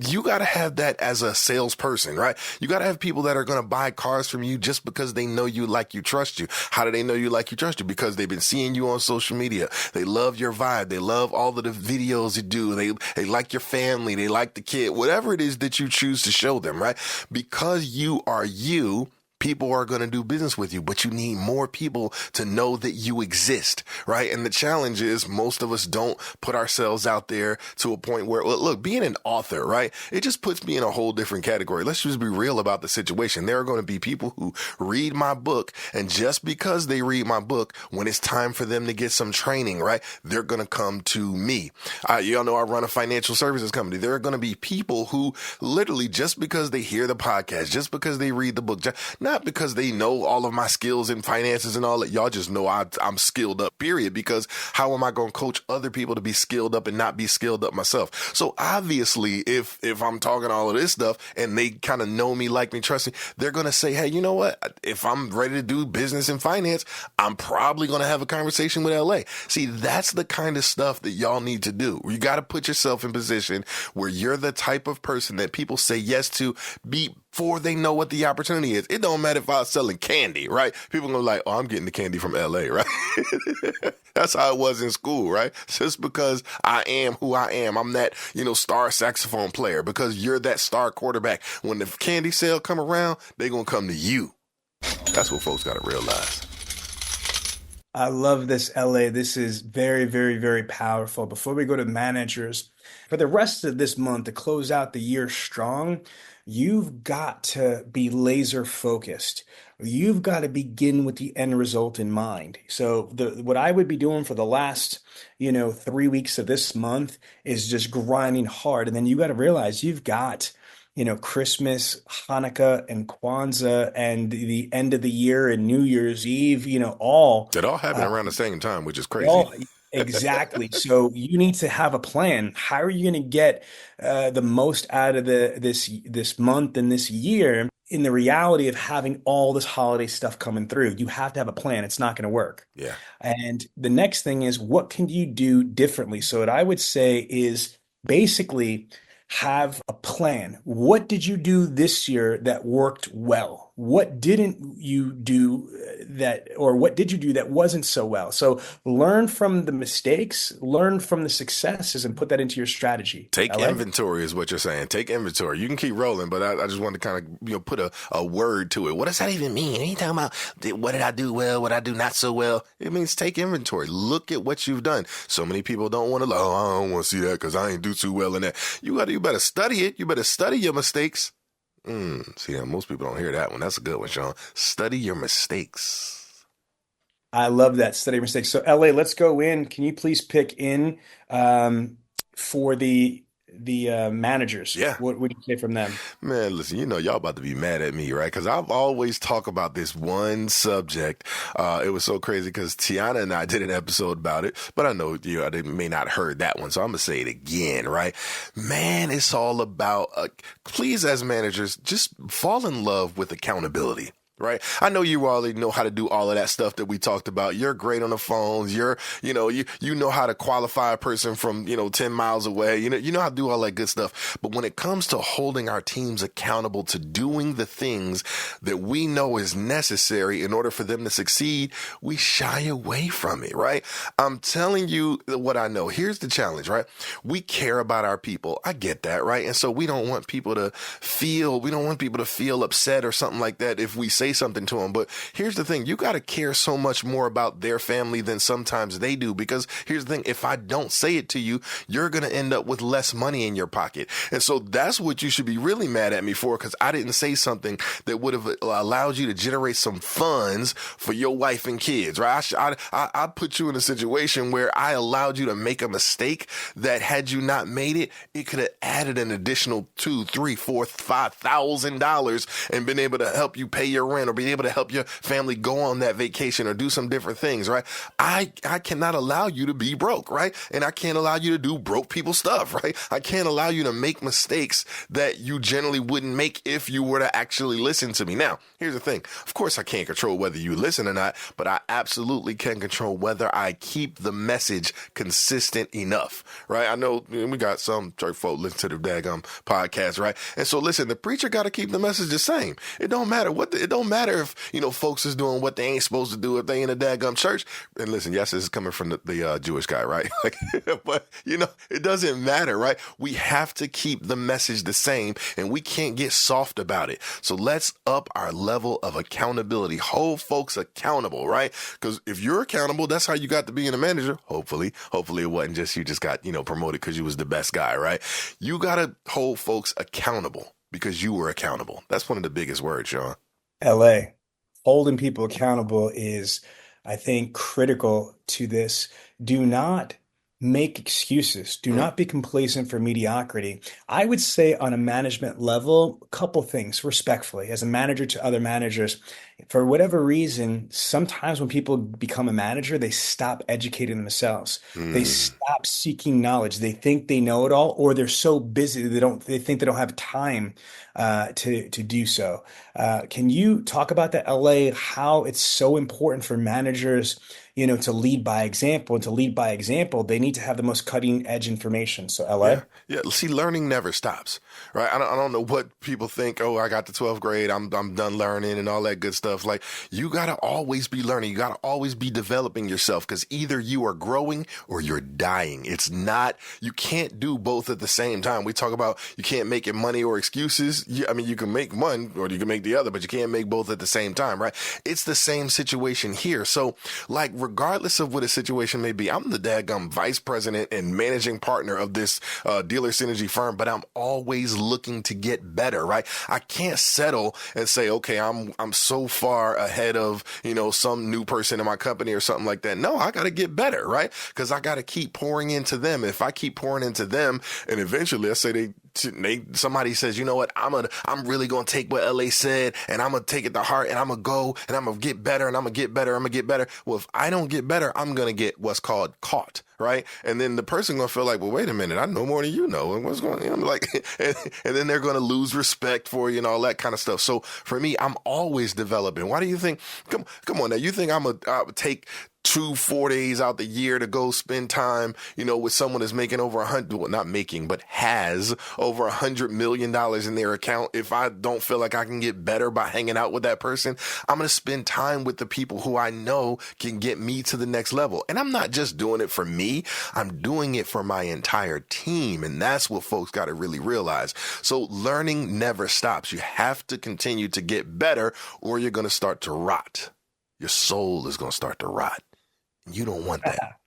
you got to have that as a salesperson, right? You got to have people that are going to buy cars from you just because they know you, like you, trust you. How do they know you, like you, trust you? Because they've been seeing you on social media. They love your vibe. They love all of the videos you do. They like your family. They like the kid, whatever it is that you choose to show them, right? Because you are you. People are going to do business with you, but you need more people to know that you exist, right? And the challenge is most of us don't put ourselves out there to a point where, look, being an author, right? It just puts me in a whole different category. Let's just be real about the situation. There are going to be people who read my book, and just because they read my book, when it's time for them to get some training, right, they're going to come to me. Y'all know I run a financial services company. There are going to be people who literally just because they hear the podcast, just because they read the book, not because they know all of my skills in finances and all that. Y'all just know I'm skilled up, period. Because how am I going to coach other people to be skilled up and not be skilled up myself? So obviously, if I'm talking all of this stuff and they kind of know me, like me, trust me, they're going to say, hey, you know what? If I'm ready to do business and finance, I'm probably going to have a conversation with LA. See, that's the kind of stuff that y'all need to do. You got to put yourself in position where you're the type of person that people say yes to before they know what the opportunity is. It don't matter if I was selling candy, right? People are going to be like, oh, I'm getting the candy from LA, right? That's how it was in school, right? Just because I am who I am. I'm that, star saxophone player because you're that star quarterback. When the candy sale come around, they're going to come to you. That's what folks got to realize. I love this, LA. This is very, very, very powerful. Before we go to managers, for the rest of this month to close out the year strong, you've got to be laser focused. You've got to begin with the end result in mind. So what I would be doing for the last, 3 weeks of this month is just grinding hard. And then you got to realize you've got Christmas, Hanukkah, and Kwanzaa, and the end of the year and New Year's Eve, all. It all happened around the same time, which is crazy. all exactly. So you need to have a plan. How are you going to get the most out of this month and this year? In the reality of having all this holiday stuff coming through, you have to have a plan. It's not going to work. Yeah. And the next thing is, what can you do differently? So what I would say is basically have a plan. What did you do this year that worked well? What didn't you do what did you do that wasn't so well? So learn from the mistakes, learn from the successes, and put that into your strategy. Take inventory is what you're saying. Take inventory. You can keep rolling, but I just wanted to kind of put a word to it. What does that even mean? Are you talking about what did I do well, what did I do not so well? It means take inventory. Look at what you've done. So many people don't want to, I don't want to see that because I ain't do too well in that. You better study it. You better study your mistakes. See, most people don't hear that one. That's a good one, Sean. Study your mistakes. I love that. Study your mistakes. So LA, let's go in. Can you please pick in for the managers? Yeah. What would you say from them? Man, listen, y'all about to be mad at me, right? Because I've always talked about this one subject. It was so crazy because Tiana and I did an episode about it, but I know they may not have heard that one, so I'm going to say it again, right? Man, it's all about, please, as managers, just fall in love with accountability. Right. I know you already know how to do all of that stuff that we talked about. You're great on the phones. You know how to qualify a person from, 10 miles away. You know how to do all that good stuff. But when it comes to holding our teams accountable to doing the things that we know is necessary in order for them to succeed, we shy away from it. Right. I'm telling you what I know. Here's the challenge, right? We care about our people. I get that. Right. And so we don't want people to feel upset or something like that if we say something to them. But here's the thing. You got to care so much more about their family than sometimes they do. Because here's the thing. If I don't say it to you, you're going to end up with less money in your pocket. And so that's what you should be really mad at me for, because I didn't say something that would have allowed you to generate some funds for your wife and kids, right? I put you in a situation where I allowed you to make a mistake that had you not made it, it could have added an additional $2,000, $3,000, $4,000, $5,000 and been able to help you pay your rent or be able to help your family go on that vacation or do some different things, right? I cannot allow you to be broke, right? And I can't allow you to do broke people stuff, right? I can't allow you to make mistakes that you generally wouldn't make if you were to actually listen to me. Now, here's the thing. Of course, I can't control whether you listen or not, but I absolutely can control whether I keep the message consistent enough, right? I know we got some church folk listen to the daggum podcast, right? And so listen, the preacher got to keep the message the same. It don't matter if, folks is doing what they ain't supposed to do if they in a daggum church. And listen, yes, this is coming from the Jewish guy, right? But it doesn't matter, right? We have to keep the message the same and we can't get soft about it. So let's up our level of accountability. Hold folks accountable, right? Because if you're accountable, that's how you got to be a manager. Hopefully it wasn't just you just got, promoted because you was the best guy, right? You got to hold folks accountable because you were accountable. That's one of the biggest words, Sean. LA, holding people accountable is, I think, critical to this. Do not make excuses. Do not be complacent for mediocrity. I would say on a management level, a couple things respectfully, as a manager to other managers. For whatever reason, sometimes when people become a manager, they stop educating themselves. They stop seeking knowledge. They think they know it all, or they're so busy they think they don't have time to do so. Can you talk about that, LA, how it's so important for managers, to lead by example, and to lead by example, they need to have the most cutting edge information. So LA. Yeah. See, learning never stops, right? I don't know what people think. Oh, I got to 12th grade. I'm done learning and all that good stuff. stuff, like you got to always be learning. You got to always be developing yourself, because either you are growing or you're dying. It's not, you can't do both at the same time. We talk about you can't make it money or excuses. I mean, you can make one or you can make the other, but you can't make both at the same time, right? It's the same situation here. So like, regardless of what a situation may be, I'm the daggum vice president and managing partner of this dealer synergy firm, but I'm always looking to get better, right? I can't settle and say, okay, I'm so far ahead of, some new person in my company or something like that. No, I got to get better, right? Because I got to keep pouring into them. If I keep pouring into them, and eventually let's say somebody says, you know what, I'm really going to take what LA said and I'm going to take it to heart and I'm going to go and I'm going to get better and I'm going to get better. I'm going to get better. Well, if I don't get better, I'm going to get what's called caught. Right. And then the person going to feel like, well, wait a minute, I know more than you know. And what's going on? Like, and then they're going to lose respect for you and all that kind of stuff. So for me, I'm always developing. Why do you think, come on now, you think I would take 2-4 days out the year to go spend time, with someone that's making over 100, well, not making, but has over $100 million in their account? If I don't feel like I can get better by hanging out with that person, I'm going to spend time with the people who I know can get me to the next level. And I'm not just doing it for me. I'm doing it for my entire team. And that's what folks got to really realize. So learning never stops. You have to continue to get better or you're going to start to rot. Your soul is going to start to rot. You don't want that.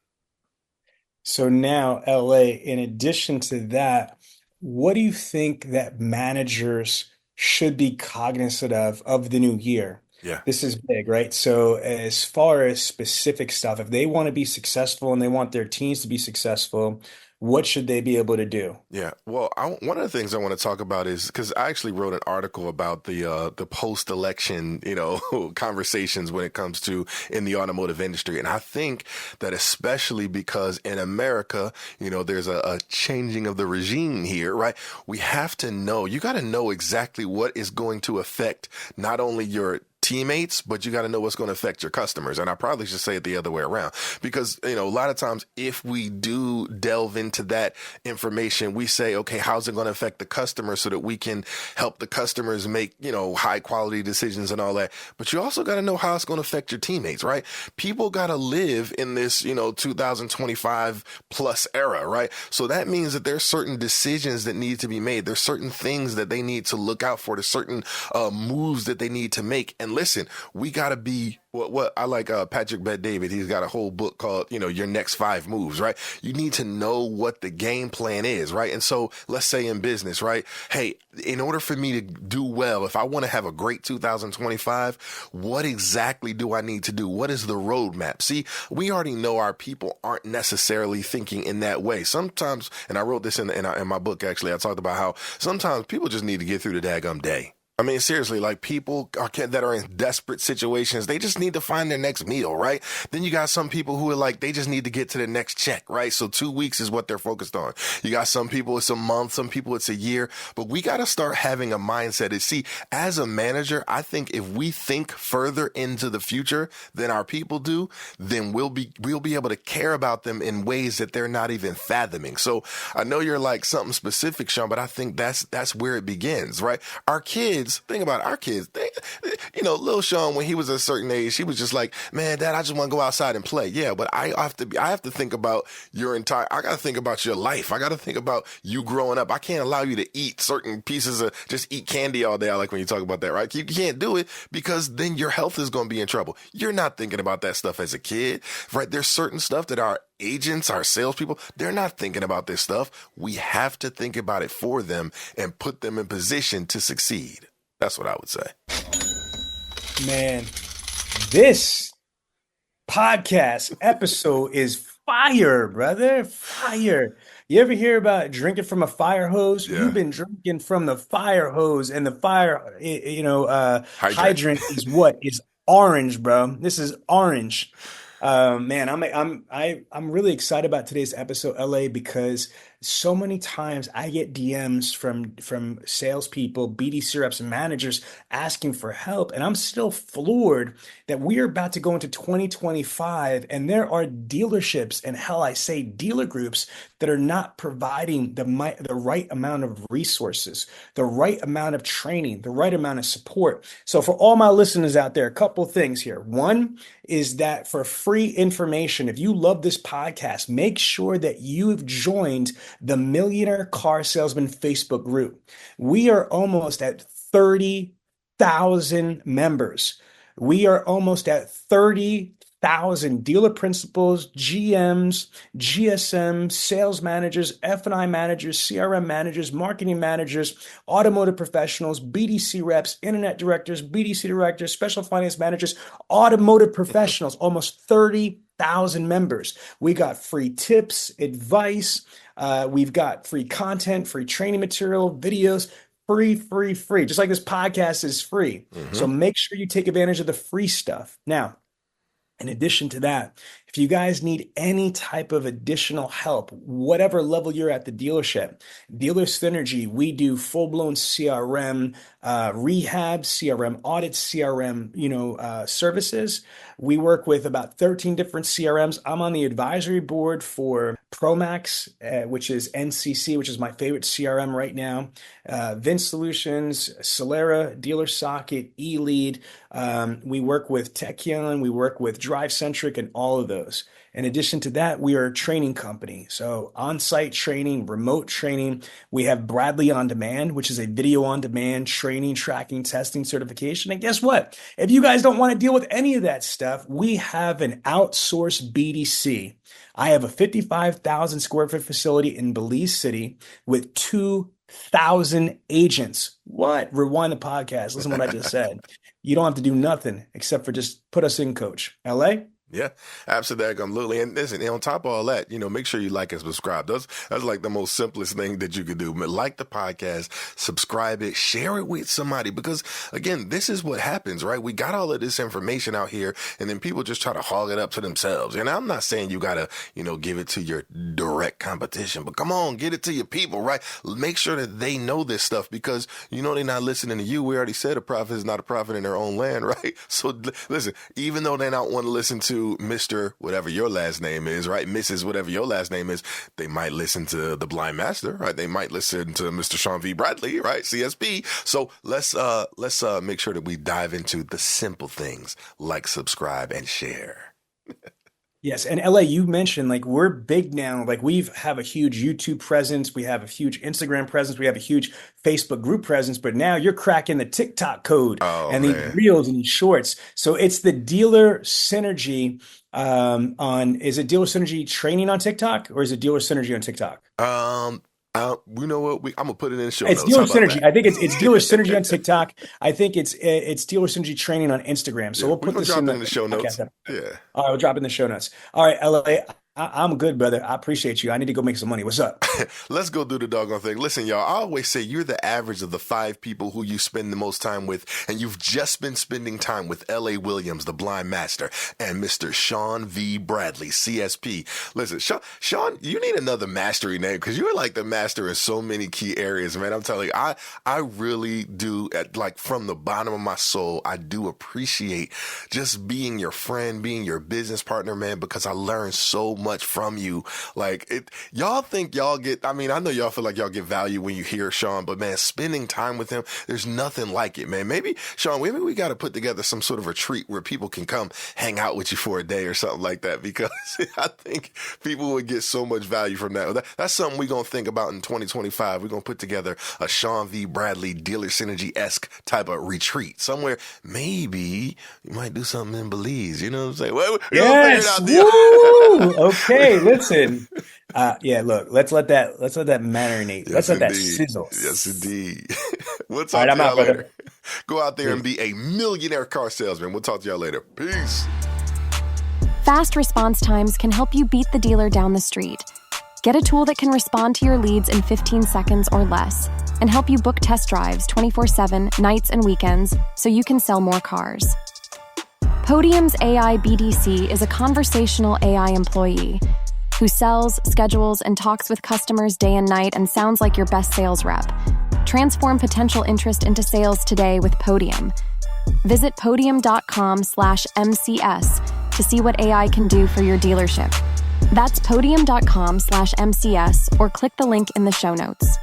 So now, LA, in addition to that, what do you think that managers should be cognizant of the new year? Yeah. This is big, right? So as far as specific stuff, if they want to be successful and they want their teams to be successful, what should they be able to do? Yeah. Well, one of the things I want to talk about is because I actually wrote an article about the post-election, conversations when it comes to in the automotive industry. And I think that especially because in America, there's a changing of the regime here, right? We have to know, you got to know exactly what is going to affect not only your teammates, but you got to know what's going to affect your customers. And I probably should say it the other way around, because, a lot of times if we do delve into that information, we say, okay, how's it going to affect the customer so that we can help the customers make, high quality decisions and all that. But you also got to know how it's going to affect your teammates, right? People got to live in this, 2025 plus era, right? So that means that there's certain decisions that need to be made. There's certain things that they need to look out for. There's certain moves that they need to make. And listen, we got to be what I like Patrick Bet-David. He's got a whole book called, your next 5 moves, right? You need to know what the game plan is, right? And so let's say in business, right? Hey, in order for me to do well, if I want to have a great 2025, what exactly do I need to do? What is the roadmap? See, we already know our people aren't necessarily thinking in that way. Sometimes, and I wrote this in my book, actually, I talked about how sometimes people just need to get through the daggum day. I mean, seriously, like people that are in desperate situations, they just need to find their next meal, right? Then you got some people who are like, they just need to get to the next check, right? So 2 weeks is what they're focused on. You got some people, it's a month, some people, it's a year, but we got to start having a mindset. See, as a manager, I think if we think further into the future than our people do, then we'll be able to care about them in ways that they're not even fathoming. So I know you're like something specific, Sean, but I think that's where it begins, right? Our kids, think about it, our kids, little Sean, when he was a certain age, he was just like, man, Dad, I just want to go outside and play. Yeah, but I have to think about I got to think about your life. I got to think about you growing up. I can't allow you to eat certain pieces of, just eat candy all day. I like when you talk about that, right? You can't do it because then your health is going to be in trouble. You're not thinking about that stuff as a kid, right? There's certain stuff that our agents, our salespeople, they're not thinking about this stuff. We have to think about it for them and put them in position to succeed. That's what I would say. Man, this podcast episode is fire, brother. Fire. You ever hear about drinking from a fire hose? Yeah. You've been drinking from the fire hose, and the fire, hydrant is what? It's orange, bro. This is orange. Man, I'm really excited about today's episode, LA, because so many times I get DMs from salespeople, BDC reps, and managers asking for help, and I'm still floored that we are about to go into 2025, and there are dealerships and hell, I say dealer groups that are not providing the right amount of resources, the right amount of training, the right amount of support. So for all my listeners out there, a couple things here. One is that for free information, if you love this podcast, make sure that you've joined the Millionaire Car Salesman Facebook group. We are almost at 30,000 members. We are almost at 30,000 dealer principals, GMs, GSM, sales managers, F&I managers, CRM managers, marketing managers, automotive professionals, BDC reps, internet directors, BDC directors, special finance managers, automotive professionals, almost 30,000 members. We got free tips, advice. We've got free content, free training material, videos, free. Just like this podcast is free. So make sure you take advantage of the free stuff. Now, in addition to that, if you guys need any type of additional help, whatever level you're at the dealership, Dealer Synergy, we do full-blown CRM rehab, CRM audits, CRM, services. We work with about 13 different CRMs. I'm on the advisory board for Promax, which is NCC, which is my favorite CRM right now. Vince Solutions, Solera, Dealer Socket, eLead. We work with Techion, we work with DriveCentric, and all of those. In addition to that, we are a training company. So on-site training, remote training. We have Bradley On Demand, which is a video on demand training, tracking, testing, certification. And guess what? If you guys don't want to deal with any of that stuff, we have an outsourced BDC. I have a 55,000 square foot facility in Belize City with 2,000 agents. What? Rewind the podcast. Listen to what I just said. You don't have to do nothing except for just put us in, coach. LA? Yeah, absolutely. And listen, on top of all that, make sure you like and subscribe. That's like the most simplest thing that you could do. Like the podcast, subscribe it, share it with somebody, because again, this is what happens, right? We got all of this information out here and then people just try to hog it up to themselves. And I'm not saying you gotta, give it to your direct competition, but come on, get it to your people, right? Make sure that they know this stuff, because they're not listening to you. We already said a prophet is not a prophet in their own land, right? So listen, even though they don't want to listen to Mr. whatever your last name is, right? Mrs. whatever your last name is, they might listen to the Blind Master, right? They might listen to Mr. Sean V. Bradley, right? CSP. So let's make sure that we dive into the simple things like subscribe and share. Yes. And LA, you mentioned we're big now. We have a huge YouTube presence. We have a huge Instagram presence. We have a huge Facebook group presence. But now you're cracking the TikTok code these reels and these shorts. So it's the Dealer Synergy is it Dealer Synergy training on TikTok, or is it Dealer Synergy on TikTok? You know what? I'm gonna put it in the show notes. It's Dealer Synergy. I think it's Dealer Synergy on TikTok. I think it's Dealer Synergy training on Instagram. So we'll put this in the show notes. Yeah. All right, we'll drop it in the show notes. All right, LA. I'm good, brother. I appreciate you. I need to go make some money. What's up? Let's go do the doggone thing. Listen, y'all, I always say you're the average of the 5 people who you spend the most time with, and you've just been spending time with L.A. Williams, the Blind Master, and Mr. Sean V. Bradley, CSP. Listen, Sean, you need another mastery name, because you're like the master in so many key areas, man. I'm telling you, I really do, from the bottom of my soul, I do appreciate just being your friend, being your business partner, man, because I learned so much from you. Y'all think y'all get, I know y'all feel like y'all get value when you hear Sean, but man, spending time with him, there's nothing like it, man. Maybe, Sean, we got to put together some sort of retreat where people can come hang out with you for a day or something like that, because I think people would get so much value from that. That's something we're going to think about in 2025. We're going to put together a Sean V. Bradley Dealer Synergy-esque type of retreat somewhere. Maybe you might do something in Belize. You know what I'm saying? Well, yes. Woo! Okay, listen. Look, let's let that marinate. Let's let that sizzle. Yes, indeed. We'll talk All right, I'm out, later. brother. Go out there and be a millionaire car salesman. We'll talk to y'all later. Peace. Fast response times can help you beat the dealer down the street. Get a tool that can respond to your leads in 15 seconds or less and help you book test drives 24/7, nights and weekends, so you can sell more cars. Podium's AI BDC is a conversational AI employee. who sells, schedules, and talks with customers day and night and sounds like your best sales rep. Transform potential interest into sales today with Podium. Visit podium.com/MCS to see what AI can do for your dealership. That's podium.com/MCS or click the link in the show notes.